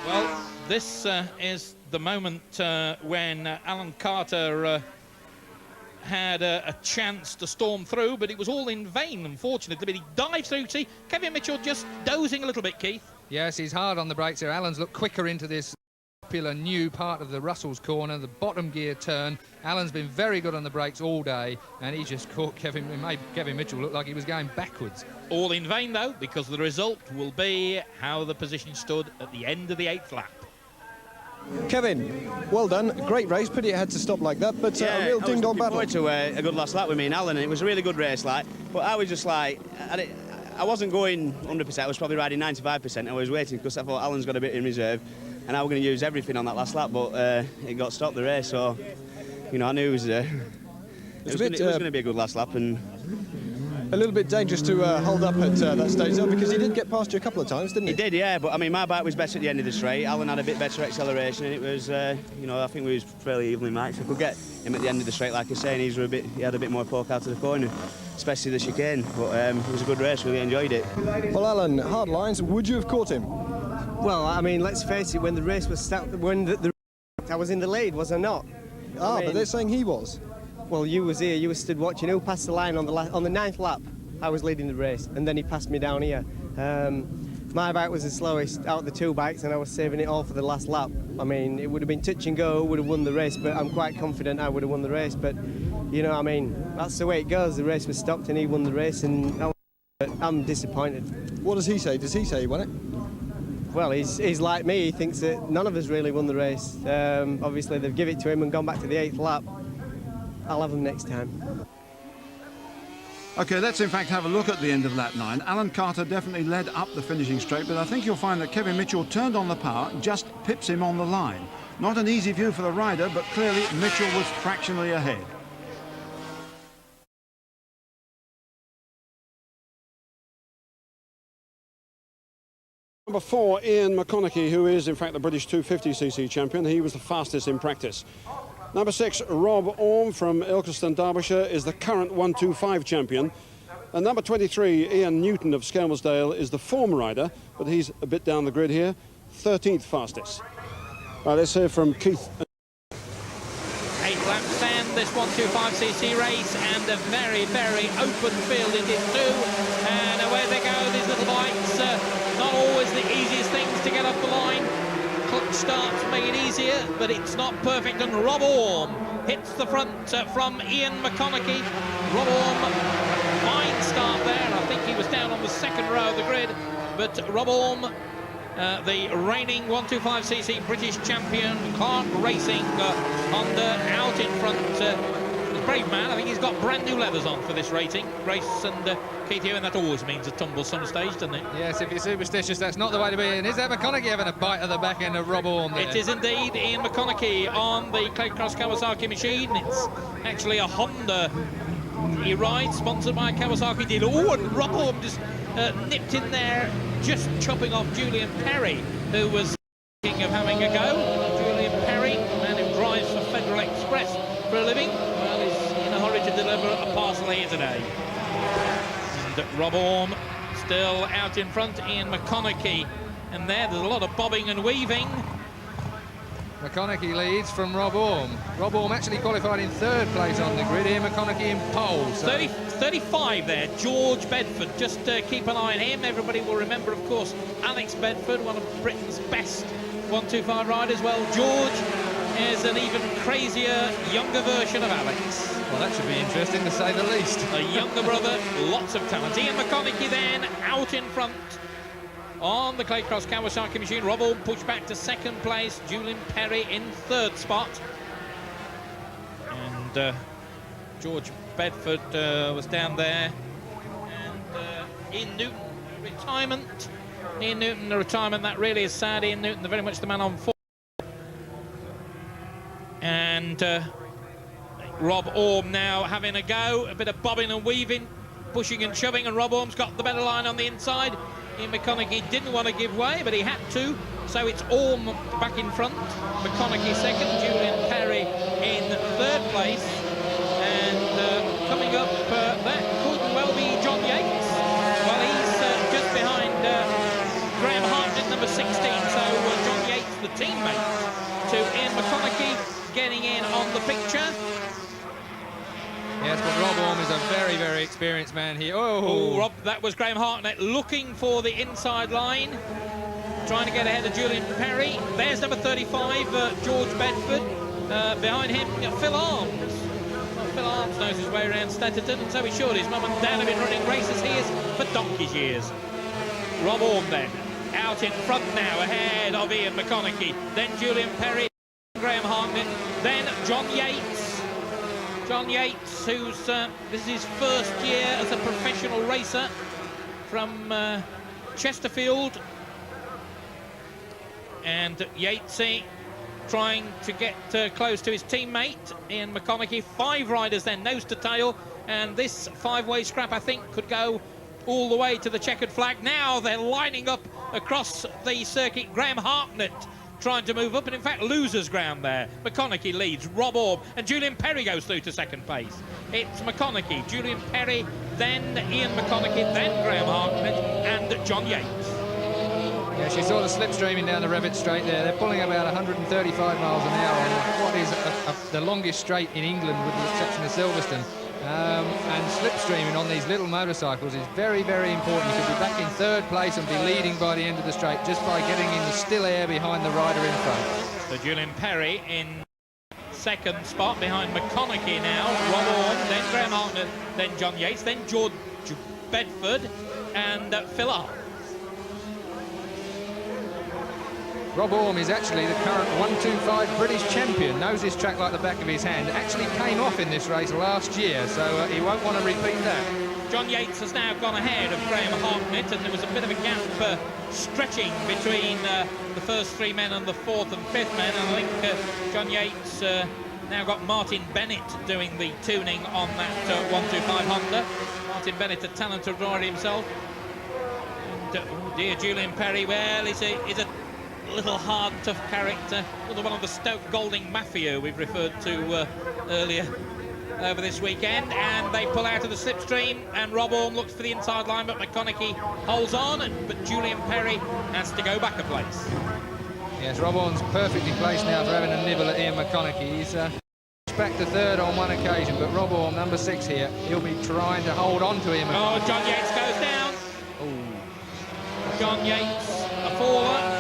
Well, this is the moment when Alan Carter had a chance to storm through, but it was all in vain, unfortunately. But he dived through. See, Kevin Mitchell just dozing a little bit, Keith. Yes, he's hard on the brakes here. Alan's looked quicker into this popular new part of the Russell's corner, the bottom gear turn. Alan's been very good on the brakes all day, and he just caught made Kevin Mitchell look like he was going backwards. All in vain, though, because the result will be how the position stood at the end of the 8th lap. Kevin, well done. Great race. Pity it had to stop like that, but a real ding-dong battle. I was looking forward to a good last lap with me and Alan, and it was a really good race, like. But I was just like, I wasn't going 100%. I was probably riding 95%. I was waiting because I thought Alan's got a bit in reserve, and I was going to use everything on that last lap, but it got stopped the race. So, you know, I knew it was going to be a good last lap, and a little bit dangerous to hold up at that stage, though, because he did get past you a couple of times, didn't he? He did, yeah. But I mean, my bike was better at the end of the straight. Alan had a bit better acceleration, and it was, you know, I think we was fairly evenly matched. We could get him at the end of the straight, like I say, and he had a bit more poke out of the corner, especially the chicane. But it was a good race. Really enjoyed it. Well, Alan, hard lines. Would you have caught him? Well, I mean, let's face it. When the race was started, I was in the lead, was I not? But they're saying he was. Well, you was here. You were stood watching. Who passed the line on the 9th lap? I was leading the race, and then he passed me down here. My bike was the slowest out of the two bikes, and I was saving it all for the last lap. I mean, it would have been touch and go, would have won the race, but I'm quite confident I would have won the race. But, you know, I mean, that's the way it goes. The race was stopped, and he won the race, and I'm disappointed. What does he say? Does he say he won it? Well, he's like me. He thinks that none of us really won the race. Obviously, they've given it to him and gone back to the 8th lap. I'll have him next time. OK, let's in fact have a look at the end of lap 9. Alan Carter definitely led up the finishing straight, but I think you'll find that Kevin Mitchell turned on the power, just pips him on the line. Not an easy view for the rider, but clearly Mitchell was fractionally ahead. Number 4, Ian McConnachie, who is in fact the British 250cc champion. He was the fastest in practice. Number 6, Rob Orme from Ilkeston, Derbyshire, is the current 125 champion. And number 23, Ian Newton of Skelmersdale, is the form rider, but he's a bit down the grid here, 13th fastest. Right, let's hear from Keith. 8 lap stand, this 125cc race, and a very, very open field it is too. And away they go, these little bikes. Not always the easiest things to get up the line. Clutch starts make it easier, but it's not perfect. And Rob Orme hits the front from Ian McConnachie. Rob Orme, fine start there. I think he was down on the second row of the grid, but Rob Orme, the reigning 125cc British champion, Clark Racing Honda, out in front. Brave man. I think he's got brand new leathers on for this race, and Keith Ewan, that always means a tumble some stage, doesn't it? Yes, if you're superstitious, that's not the way to be. And is that McConnachie having a bite at the back end of Rob Orme there? It is indeed Ian McConnachie on the Claycross Kawasaki machine. It's actually a Honda he rides, sponsored by Kawasaki dealer. Oh, and Rob Orme just nipped in there, just chopping off Julian Perry, who was thinking of having a go. Julian Perry, the man who drives for Federal Express for a living, well, is in a hurry to deliver a parcel here today. And Rob Orme still out in front, Ian McConnachie, and there's a lot of bobbing and weaving. McConnachie leads from Rob Orme. Rob Orme actually qualified in 3rd place on the grid. Ian McConnachie in pole. So 35 there, George Bedford. Just keep an eye on him. Everybody will remember, of course, Alex Bedford, one of Britain's best 125 riders. Well, George is an even crazier, younger version of Alex. Well, that should be interesting to say the least. A younger brother, lots of talent. Ian McConnachie then out in front on the Claycross Kawasaki machine. Rob Orme pushed back to 2nd place. Julian Perry in 3rd spot. And George Bedford was down there. And Ian Newton, retirement. Ian Newton, the retirement, that really is sad. Ian Newton, very much the man on form. And Rob Orme now having a go, a bit of bobbing and weaving, pushing and shoving, and Rob Orme's got the better line on the inside. Ian McConnachie didn't want to give way, but he had to. So it's Orme back in front, McConnachie second, Julian Perry in third place. And coming up, that could well be John Yates. Well, he's just behind Graham Harknett, number 16. So John Yates, the teammate to Ian McConnachie, getting in on the picture. Yes, but Rob Orme is a very, very experienced man here. Oh, Rob, that was Graham Harknett looking for the inside line, trying to get ahead of Julian Perry. There's number 35, George Bedford. Behind him, Phil Arms. Well, Phil Arms knows his way around Snetterton, and so he should. His mum and dad have been running races here for donkey's years. Rob Orme then, out in front now, ahead of Ian McConnachie. Then Julian Perry, Graham Harknett, then John Yates. John Yates, who's this is his first year as a professional racer from Chesterfield. And Yatesy trying to get close to his teammate, Ian McConnachie. 5 riders then, nose to tail, and this 5-way scrap, I think, could go all the way to the checkered flag. Now they're lining up across the circuit. Graham Harknett trying to move up, and in fact loses ground there. McConnachie leads, Rob Orme, and Julian Perry goes through to second place. It's McConnachie, Julian Perry, then Ian McConnachie, then Graham Harknett, and John Yates. Yeah, she saw the slipstreaming down the Revitt straight there. They're pulling about 135 miles an hour on what is the longest straight in England, with the exception of Silverstone. And slipstreaming on these little motorcycles is very, very important. You could be back in third place and be leading by the end of the straight just by getting in the still air behind the rider in front. So Julian Perry in second spot behind McConnachie now. Rob Orme, then Graham Harknett, then John Yates, then George Bedford, and Phil Arms. Rob Orme is actually the current 125 British champion, knows this track like the back of his hand, actually came off in this race last year, so he won't want to repeat that. John Yates has now gone ahead of Graham Harknett, and there was a bit of a gap stretching between the first 3 men and the 4th and 5th men, and I think John Yates now got Martin Bennett doing the tuning on that 125 Honda. Martin Bennett, a talented rider himself. And, oh dear, Julian Perry, well, he's a little hard, tough character, another one of the Stoke Golding Mafia we've referred to earlier over this weekend, and they pull out of the slipstream, and Rob Orme looks for the inside line, but McConnachie holds on, but Julian Perry has to go back a place. Yes, Rob Orme's perfectly placed now for having a nibble at Ian McConnachie. He's back to third on one occasion, but Rob Orme, number 6 here, he'll be trying to hold on to Ian McConnachie. Oh, John Yates goes down. Oh. John Yates, a faller.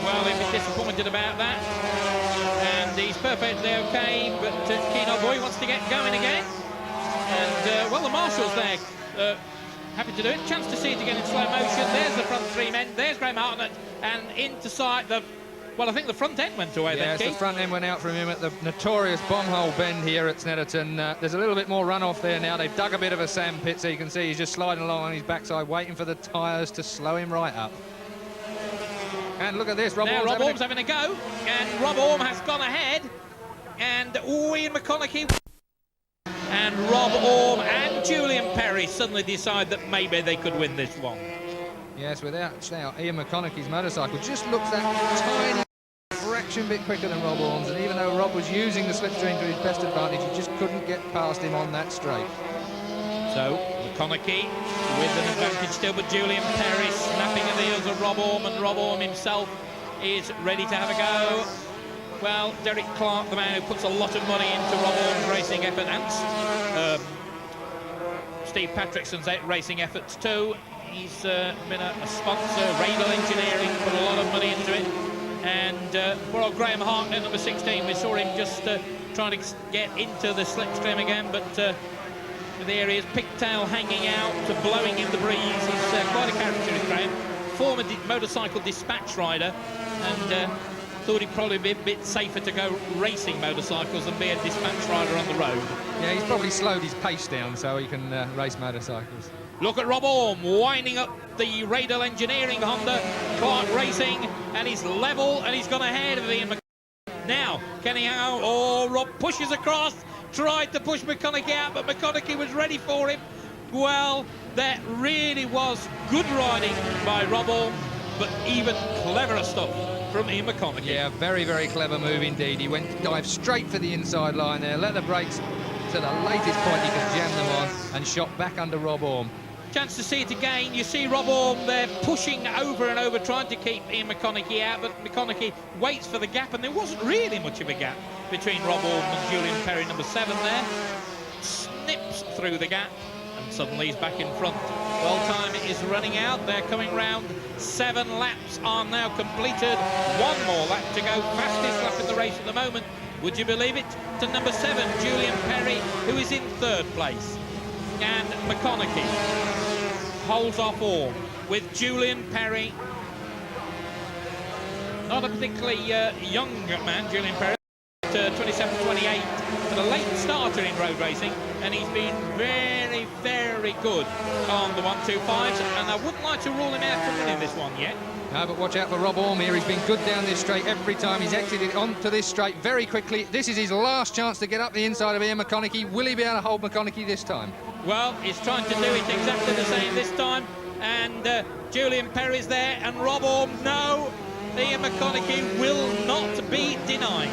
Well, he'd be disappointed about that. And he's perfectly okay, but Keen Boy wants to get going again. And, well, the marshal's there, happy to do it. Chance to see it again in slow motion. There's the front 3 men. There's Graham Harknett, and into sight well, I think the front end went away then, Keith. Yes, the front end went out from him at the notorious bombhole bend here at Snetterton. There's a little bit more runoff there now. They've dug a bit of a sand pit, so you can see he's just sliding along on his backside, waiting for the tyres to slow him right up. And look at this, Rob Orme's having a go, and Rob Orme has gone ahead, and Ian McConnachie and Rob Orme and Julian Perry suddenly decide that maybe they could win this one. Yes, without doubt, Ian McConnachie's motorcycle just looks that tiny fraction bit quicker than Rob Orme's, and even though Rob was using the slipstream to his best advantage, he just couldn't get past him on that straight. So McConnachie with an advantage still, but Julian Perry snapping at the heels of Rob Orme, and Rob Orme himself is ready to have a go. Well, Derek Clark, the man who puts a lot of money into Rob Orme's racing effort, and Steve Patrickson's racing efforts too. He's been a sponsor, Radel Engineering, put a lot of money into it. And poor old Graham Harknett, number 16, we saw him just trying to get into the slipstream again, but there he is, pigtail hanging out, blowing in the breeze. He's quite a character, is Graham. Former motorcycle dispatch rider, and thought he'd probably be a bit safer to go racing motorcycles than be a dispatch rider on the road. Yeah, he's probably slowed his pace down so he can race motorcycles. Look at Rob Orme winding up the Radel Engineering Honda, Clark Racing, and he's level, and he's gone ahead of Ian McConnachie. Now, can he hang out? Oh, Rob pushes across, tried to push McConnachie out, but McConnachie was ready for him. Well, that really was good riding by Rob Orme, but even cleverer stuff from Ian McConnachie. Yeah, very, very clever move indeed. He dived straight for the inside line there, let the brakes to the latest point he could jam them on, and shot back under Rob Orme. Chance to see it again. You see Rob Orme there pushing over and over, trying to keep Ian McConnachie out, but McConnachie waits for the gap, and there wasn't really much of a gap between Rob Orme and Julian Perry, number 7 there. Snips through the gap, and suddenly he's back in front. Well, time is running out. They're coming round. 7 laps are now completed. 1 more lap to go. Fastest lap in the race at the moment, would you believe it, to number 7, Julian Perry, who is in 3rd place. And McConnachie holds off Orme with Julian Perry. Not a particularly young man, Julian Perry, 27-28, but a late starter in road racing, and he's been very, very good on the 125s, and I wouldn't like to rule him out from winning this one yet. No, but watch out for Rob Orme here. He's been good down this straight every time he's exited onto this straight very quickly. This is his last chance to get up the inside of Ian McConnachie. Will he be able to hold McConnachie this time? Well, he's trying to do it exactly the same this time, and Julian Perry's there, and Rob Orme, no, Ian McConnachie will not be denied.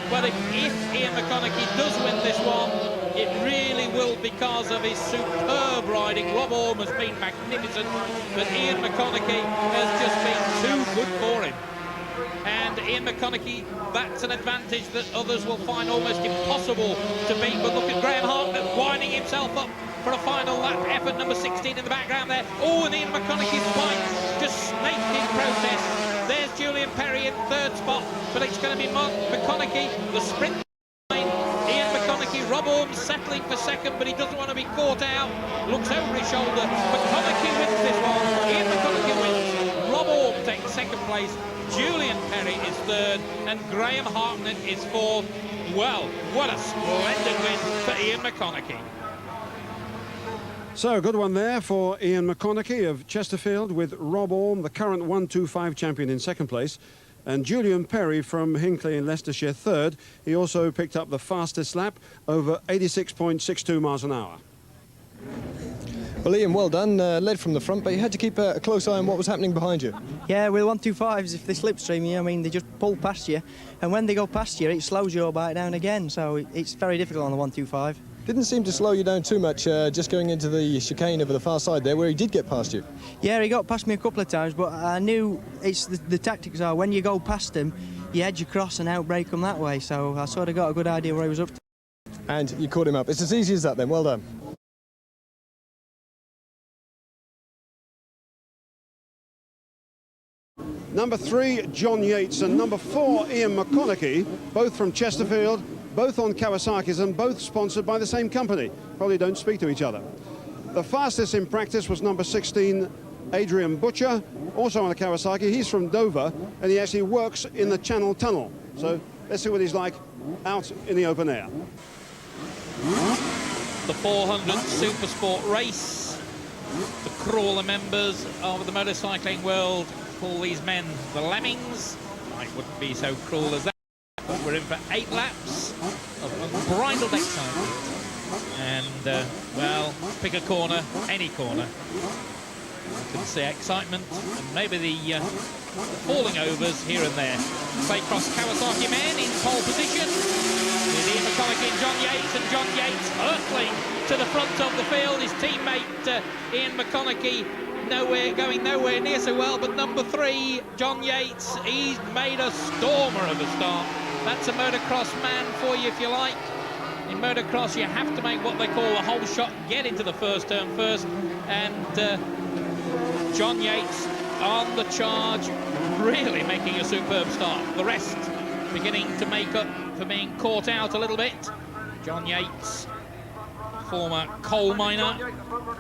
But if Ian McConnachie does win this one, it really will because of his superb riding. Rob Orme has been magnificent, but Ian McConnachie has just been too good for him. And Ian McConnachie, that's an advantage that others will find almost impossible to beat. But look at Graham Harknett winding himself up for a final lap effort, number 16 in the background there. Oh, and Ian McConnachie's bike just snaked in protest. There's Julian Perry in 3rd spot, but it's going to be McConnachie, the sprint line. Ian McConnachie, Rob Orme settling for 2nd, but he doesn't want to be caught out. Looks over his shoulder. McConnachie wins this one. Ian McConnachie wins. Rob Orme takes 2nd place. Julian Perry is 3rd, and Graham Harknett is 4th. Well, what a splendid win for Ian McConnachie. So, good one there for Ian McConnachie of Chesterfield, with Rob Orme, the current 125 champion, in 2nd place, and Julian Perry from Hinckley in Leicestershire 3rd. He also picked up the fastest lap, over 86.62 miles an hour. Well, Ian, well done. Led from the front, but you had to keep a close eye on what was happening behind you. Yeah, with 125s, if they slipstream you, I mean, they just pull past you, and when they go past you, it slows your bike down again, so it's very difficult on the 125. Didn't seem to slow you down too much, just going into the chicane over the far side there, where he did get past you. Yeah, he got past me a couple of times, but I knew it's the tactics are when you go past him, you edge across and outbrake him that way, so I sort of got a good idea where he was up to. And you caught him up. It's as easy as that then. Well done. Number 3, John Yates, and number 4, Ian McConnachie, both from Chesterfield, both on Kawasaki's and both sponsored by the same company. Probably don't speak to each other. The fastest in practice was number 16, Adrian Butcher, also on a Kawasaki. He's from Dover, and he actually works in the Channel Tunnel. So let's see what he's like out in the open air. The 400 Supersport race. The crawler members of the motorcycling world call these men the Lemmings. I wouldn't be so cruel as that. But we're in for 8 laps of unbridled excitement. And, well, pick a corner, any corner. You can see excitement and maybe the falling overs here and there. Claycross Kawasaki men in pole position with Ian McConnachie and John Yates, and John Yates hurtling to the front of the field. His teammate Ian McConnachie going nowhere near so well, but number 3, John Yates, he's made a stormer of a start. That's a motocross man for you, if you like. In motocross, you have to make what they call a whole shot, get into the first turn first, and John Yates on the charge, really making a superb start. The rest beginning to make up for being caught out a little bit. John Yates, former coal miner,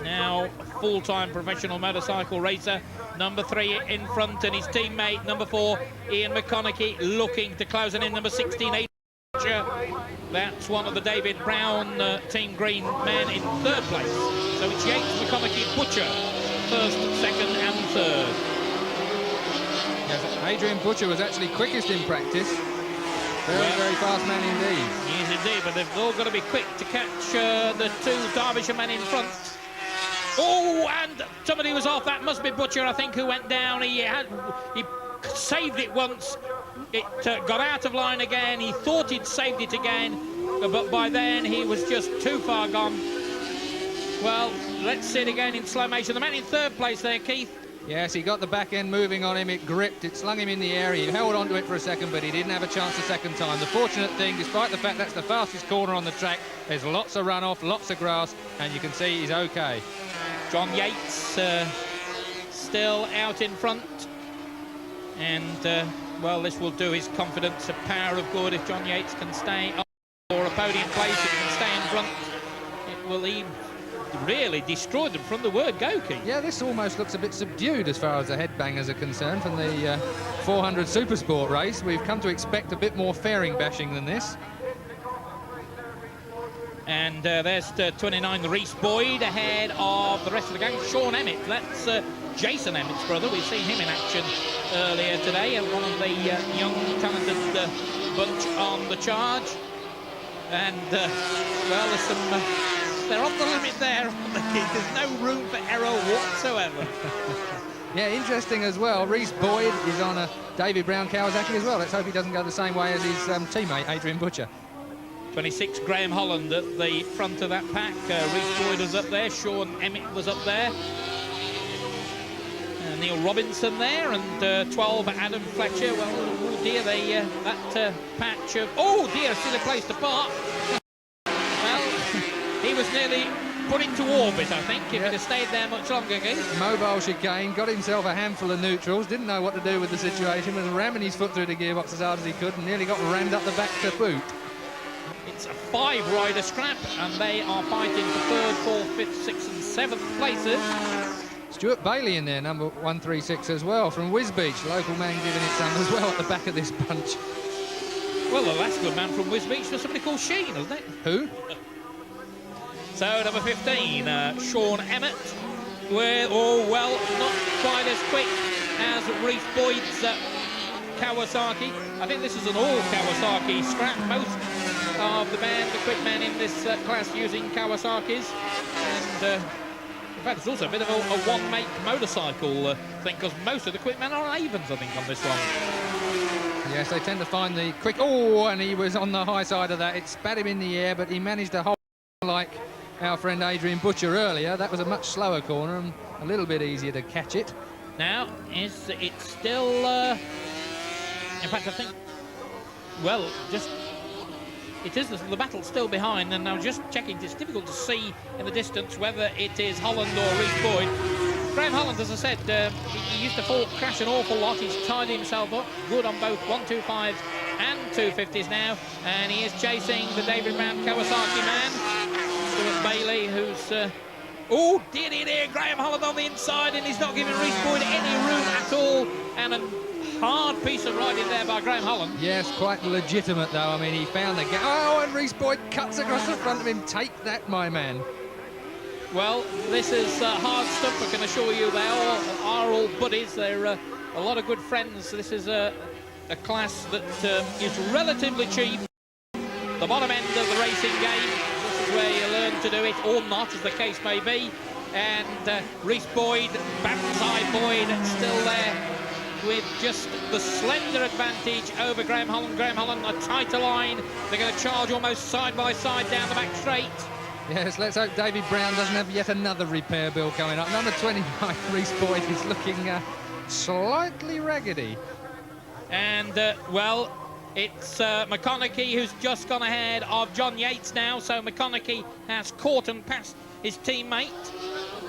now full-time professional motorcycle racer. Number 3 in front, and his teammate, number 4, Ian McConnachie, looking to close it in. Number 16, Adrian Butcher. That's one of the David Brown Team Green men in 3rd place. So it's Yates, McConnachie, Butcher, first, second and third. Yes, Adrian Butcher was actually quickest in practice. Very fast man indeed. Yes, indeed, but they've all got to be quick to catch the two Derbyshire men in front. Oh, and somebody was off. That must be Butcher, I think, who went down. He saved it once. It got out of line again. He thought he'd saved it again, but by then he was just too far gone. Well, let's see it again in slow motion. The man in third place there, Keith. Yes, he got the back end moving on him. It gripped, it slung him in the air. He held on to it for a second, but he didn't have a chance the second time. The fortunate thing, despite the fact that's the fastest corner on the track, there's lots of runoff, lots of grass, and you can see he's okay. John Yates still out in front. And, well, this will do his confidence a power of good. If John Yates can stay up for a podium place, if he can stay in front, it will really destroy them from the word go, Keith. Yeah, this almost looks a bit subdued as far as the headbangers are concerned from the 400 Supersport race. We've come to expect a bit more fairing bashing than this. And there's 29, Rhys Boyd, ahead of the rest of the gang. Sean Emmet, that's Jason Emmett's brother. We've seen him in action earlier today, and one of the young, talented bunch on the charge. And, well, there's some... they're on the limit there, aren't they? There's no room for error whatsoever. Yeah, interesting as well. Rhys Boyd is on a David Brown Kawasaki as well. Let's hope he doesn't go the same way as his teammate, Adrian Butcher. 26, Graham Holland at the front of that pack. Rhys Boyd was up there. Sean Emmet was up there. Neil Robinson there, and 12, Adam Fletcher. Well, oh dear, that patch of... Oh dear, still a place to park. He was nearly put into orbit, I think, if he'd have stayed there much longer, Keith. Mobile chicane, got himself a handful of neutrals, didn't know what to do with the situation, was ramming his foot through the gearbox as hard as he could, and nearly got rammed up the back to boot. It's a 5-rider scrap, and they are fighting for 3rd, 4th, 5th, 6th and 7th places. Stewart Bayley in there, number 136 as well, from Wisbeach. Local man giving it some as well at the back of this bunch. Well, the last good man from Wisbeach was somebody called Sheen, wasn't it? Who? So, number 15, Sean Emmet, with, oh, well, not quite as quick as Rhys Boyd's Kawasaki. I think this is an all-Kawasaki scrap. Most of the quick men in this class using Kawasaki's. And, in fact, it's also a bit of a one-make motorcycle thing, because most of the quick men are on Avens, I think, on this one. Yes, they tend to find the quick... Oh, and he was on the high side of that. It spat him in the air, but he managed to hold like our friend Adrian Butcher earlier. That was a much slower corner and a little bit easier to catch it. Now, it's still... in fact, I think... Well, just... It is the battle's still behind, and I'm just checking. It's difficult to see in the distance whether it is Holland or Rhys Boyd. Graham Holland, as I said, he used to crash an awful lot. He's tidied himself up, good on both 125s and 250s now, and he is chasing the David Brown Kawasaki man, Stewart Bayley, who's... oh, dear, Graham Holland on the inside, and he's not giving Rhys Boyd any room at all, and a hard piece of riding there by Graham Holland. Yes, quite legitimate, though. I mean, he found the gap. Oh, and Rhys Boyd cuts across the front of him. Take that, my man. Well, this is hard stuff, I can assure you. They are all buddies. They're a lot of good friends. This is a class that is relatively cheap. The bottom end of the racing game. This is where you learn to do it, or not, as the case may be. And Rhys Boyd, Banzai Boyd, still there, with just the slender advantage over Graham Holland. Graham Holland, a tighter line. They're going to charge almost side by side down the back straight. Yes, let's hope David Brown doesn't have yet another repair bill coming up. Number 29, Rhys Boyd, is looking slightly raggedy. And, well, it's McConnachie who's just gone ahead of John Yates now. So McConnachie has caught and passed his teammate.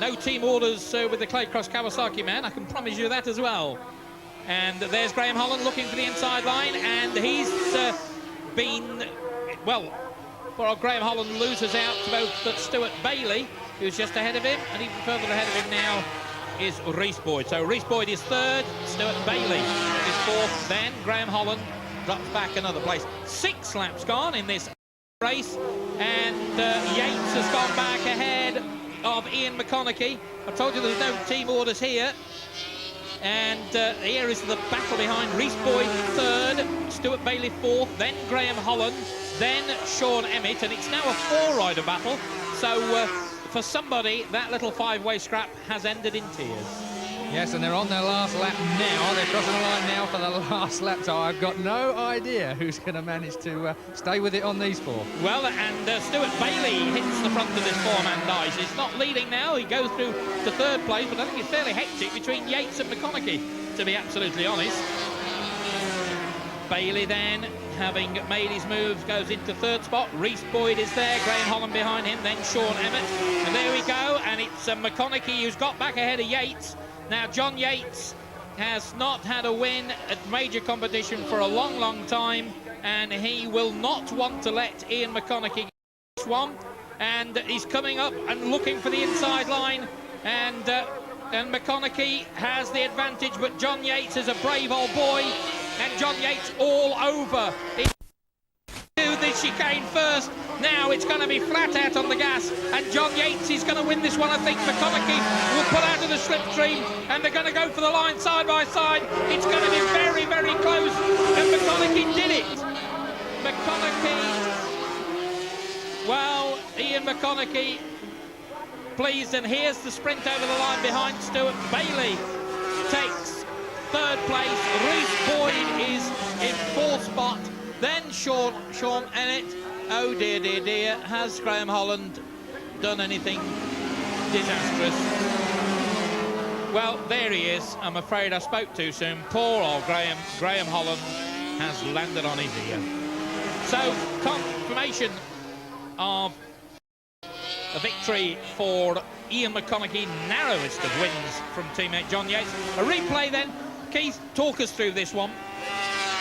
No team orders with the Claycross Kawasaki man, I can promise you that as well. And there's Graham Holland looking for the inside line, and he's been, well, Graham Holland loses out to both Stewart Bayley, who's just ahead of him, and even further ahead of him now is Rhys Boyd. So Rhys Boyd is 3rd, Stewart Bayley is 4th, then Graham Holland drops back another place. 6 laps gone in this race, and Yates has gone back ahead of Ian McConnachie. I told you there's no team orders here. And here is the battle behind. Rhys Boyd third, Stuart Bayley fourth, then Graham Holland, then Sean Emmet, and it's now a four-rider battle. So for somebody, that little five-way scrap has ended in tears. Yes, and they're on their last lap now. They're crossing the line now for the last lap, so I've got no idea who's going to manage to stay with it on these four. Well, and Stuart Bayley hits the front of this four-man dice. He's not leading now. He goes through to third place, but I think it's fairly hectic between Yates and McConnachie, to be absolutely honest. Bayley then, having made his moves, goes into third spot. Rhys Boyd is there, Graham Holland behind him, then Sean Emmet. And there we go, and it's McConnachie who's got back ahead of Yates. Now, John Yates has not had a win at major competition for a long, long time, and he will not want to let Ian McConnachie get this one. And he's coming up and looking for the inside line, and McConnachie has the advantage, but John Yates is a brave old boy, and John Yates all over. Do the chicane first. Now it's going to be flat out on the gas, and John Yates is going to win this one. I think McConnachie will pull out of the slipstream, and they're going to go for the line side by side. It's going to be very, very close, and McConnachie did it. Well, Ian McConnachie pleased, and here's the sprint over the line behind Stuart. Bayley takes third place. Rhys Boyd is in fourth spot. Then Sean Emmet. Oh dear, dear, dear. Has Graham Holland done anything disastrous? Well, there he is. I'm afraid I spoke too soon. Poor old Graham Holland has landed on his ear. So, confirmation of a victory for Ian McConnachie, narrowest of wins from teammate John Yates. A replay then. Keith, talk us through this one.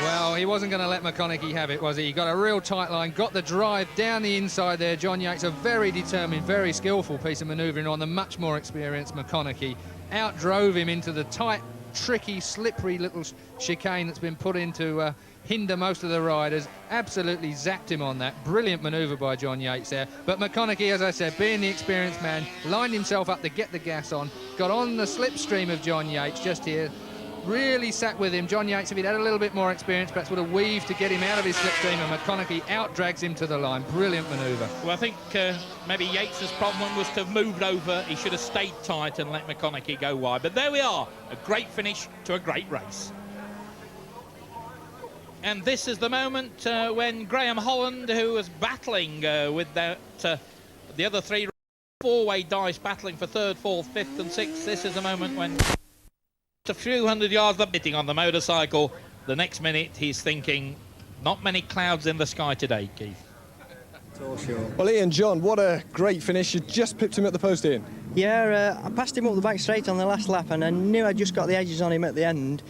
Well, he wasn't going to let McConnachie have it, was he? He got a real tight line, got the drive down the inside there. John Yates, a very determined, very skillful piece of manoeuvring on the much more experienced McConnachie. Outdrove him into the tight, tricky, slippery little chicane that's been put in to hinder most of the riders. Absolutely zapped him on that. Brilliant manoeuvre by John Yates there. But McConnachie, as I said, being the experienced man, lined himself up to get the gas on, got on the slipstream of John Yates just here. Really sat with him. John Yates, if he'd had a little bit more experience, perhaps would have weaved to get him out of his slipstream, and McConnachie out-drags him to the line. Brilliant manoeuvre. Well, I think maybe Yates' problem was to have moved over. He should have stayed tight and let McConnachie go wide. But there we are, a great finish to a great race. And this is the moment when Graham Holland, who was battling with the other three four-way dice, battling for third, fourth, fifth and sixth, this is the moment when a few hundred yards of hitting on the motorcycle. The next minute he's thinking, not many clouds in the sky today, Keith. Well, Ian, John, what a great finish. You just pipped him at the post, Ian. Yeah, I passed him up the back straight on the last lap, and I knew I'd just got the edges on him at the end.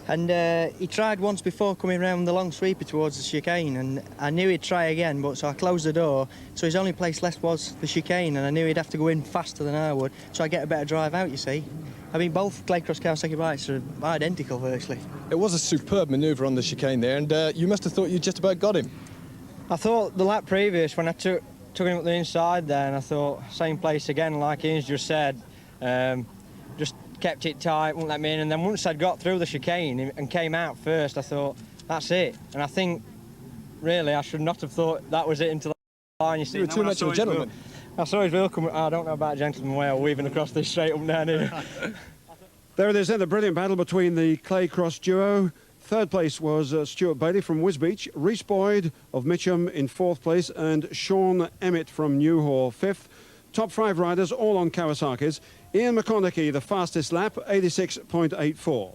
And he tried once before coming round the long sweeper towards the chicane, and I knew he'd try again, but so I closed the door, so his only place left was the chicane, and I knew he'd have to go in faster than I would, so I get a better drive out, you see. I mean, both Claycross Kawasaki bikes are identical, virtually. It was a superb manoeuvre on the chicane there, and you must have thought you just about got him. I thought the lap previous, when I took him up the inside there, and I thought, same place again, like Ian's just said, just kept it tight, wouldn't let me in, and then once I'd got through the chicane and came out first, I thought, that's it. And I think, really, I should not have thought that was it until the line. You were too much of a gentleman. I saw his wheel come, I don't know about a gentleman whale weaving across this straight up down here. There it is then, the brilliant battle between the Claycross duo. Third place was Stuart Bayley from Wisbech, Rhys Boyd of Mitcham in fourth place, and Sean Emmet from Newhall fifth. Top five riders all on Kawasaki's. Ian McConnachie, the fastest lap, 86.84.